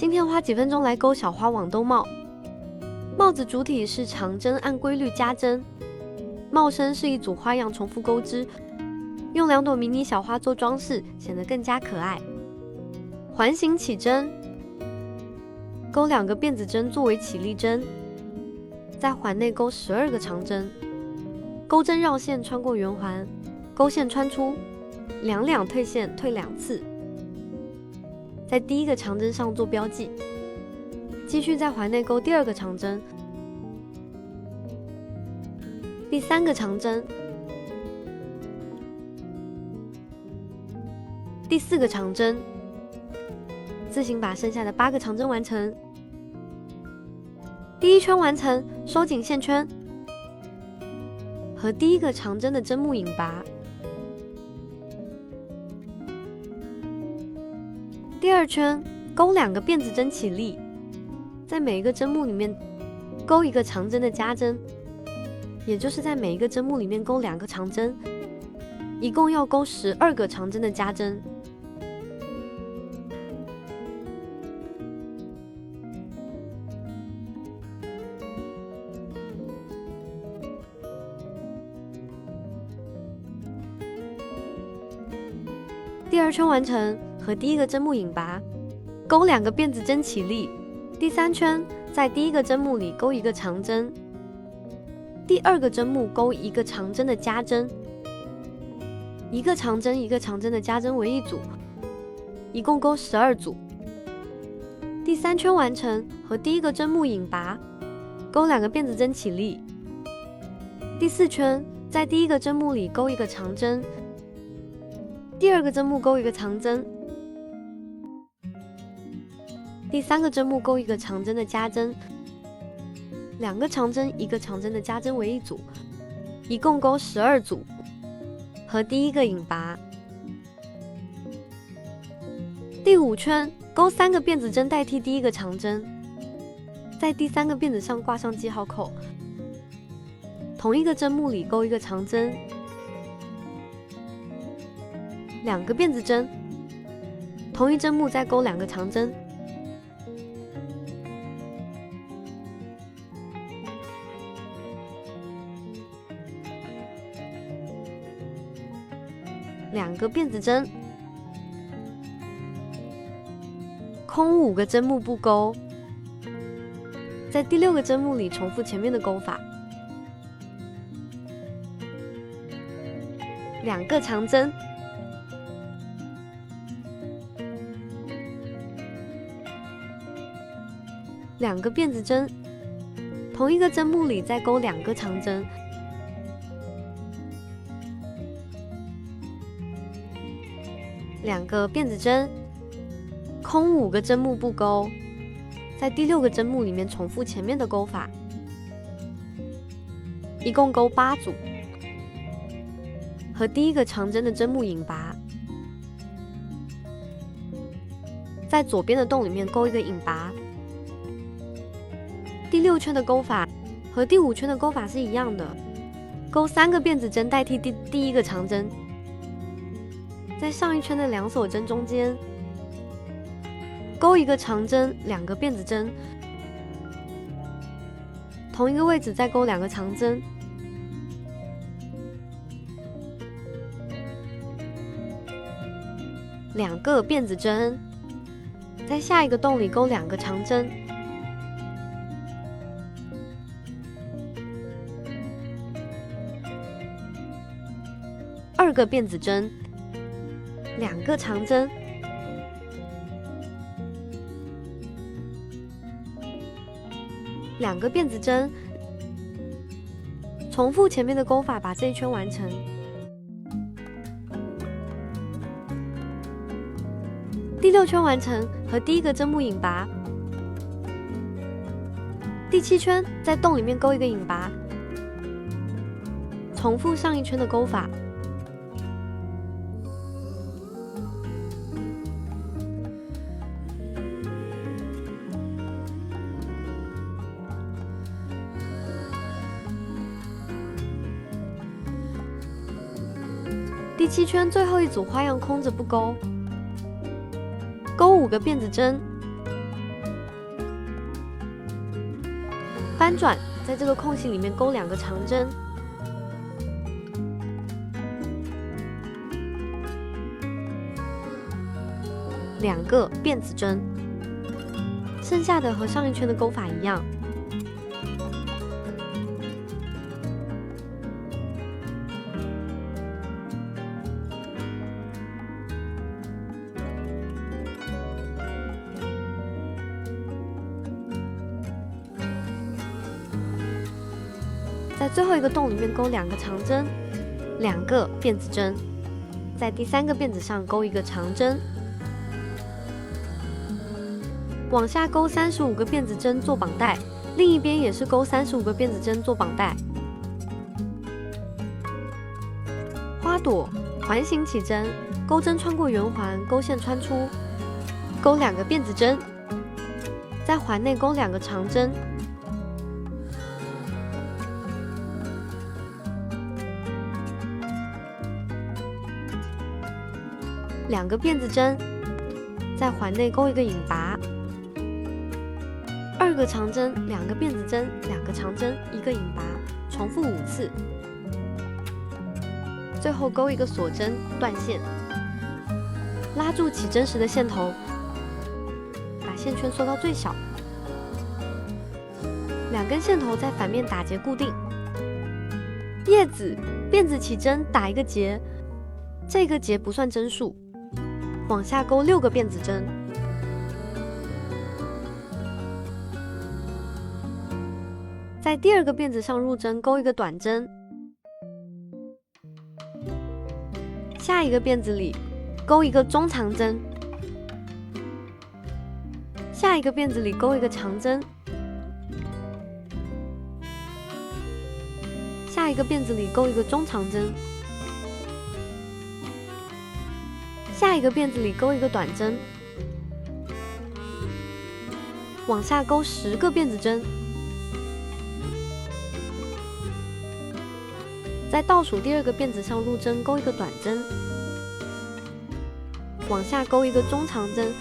今天花几分钟来勾小花网兜帽。帽子主体是长针，按规律加针，帽身是一组花样重复钩织，用2朵迷你小花做装饰，显得更加可爱。环形起针，勾2个辫子针作为起立针，在环内勾12个长针，钩针绕线穿过圆环，钩线穿出，两两退线，退2次，在第1个长针上做标记，继续在环内勾第2个长针，第3个长针，第4个长针，自行把剩下的8个长针完成。第1圈完成，收紧线圈和第1个长针的针目引拔。第2圈勾2个辫子针起立，在每一个针目里面勾1个长针的加针，也就是在每一个针目里面勾2个长针，一共要勾12个长针的加针。第2圈完成，和第1个针目引拔，勾2个辫子针起立。第3圈在第1个针目里勾1个长针，第2个针目勾1个长针的加针，1个长针1个长针的加针为一组，一共勾12组。第3圈完成，和第1个针目引拔，勾2个辫子针起立。第4圈在第1个针目里勾1个长针，第2个针目勾1个长针，第3个针目勾1个长针的加针，2个长针1个长针的加针为一组，一共勾12组，和第1个引拔。第5圈勾3个辫子针代替第1个长针，在第3个辫子上挂上记号扣，同一个针目里勾1个长针，2个辫子针，同一针目再勾2个长针，2个辫子针，空5个针目不勾，在第6个针目里重复前面的勾法，2个长针，2个辫子针，同一个针目里再勾2个长针，2个辫子针，空5个针目不勾，在第6个针目里面重复前面的勾法，一共勾8组，和第1个长针的针目引拔，在左边的洞里面勾1个引拔。第6圈的勾法和第5圈的勾法是一样的，勾3个辫子针代替第1个长针，在上一圈的2锁针中间勾1个长针，2个辫子针，同一个位置再勾2个长针，2个辫子针，在下一个洞里勾2个长针，2个辫子针，2个长针，2个辫子针，重复前面的勾法，把这一圈完成。第6圈完成，和第1个针目引拔。第7圈在洞里面勾1个引拔，重复上一圈的勾法。第7圈最后一组花样空着不勾，勾5个辫子针，翻转，在这个空隙里面勾2个长针，2个辫子针，剩下的和上一圈的勾法一样。在最后一个洞里面勾2个长针，2个辫子针，在第3个辫子上勾1个长针，往下勾35个辫子针做绑带，另一边也是勾35个辫子针做绑带。花朵环形起针，钩针穿过圆环，钩线穿出，勾2个辫子针，在环内勾2个长针。2个辫子针，在环内勾1个引拔，2个长针，2个辫子针，2个长针，1个引拔，重复5次。最后勾1个锁针，断线，拉住起针时的线头，把线圈缩到最小，2根线头在反面打结固定。叶子辫子起针打1个结，这个结不算针数。往下勾6个辫子针，在第2个辫子上入针勾1个短针，下一个辫子里勾1个中长针，下一个辫子里勾1个长针，下一个辫子里勾1个中长针，下一个辫子里勾1个短针，往下勾10个辫子针，在倒数第2个辫子上入针勾1个短针，往下勾1个中长针，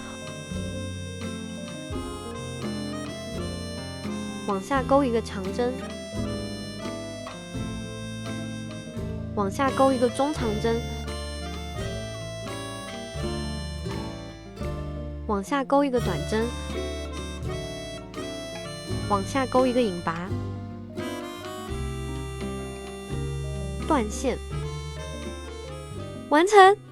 往下勾1个长针，往下勾1个中长针，往下勾1个短针，往下勾1个引拔，断线，完成。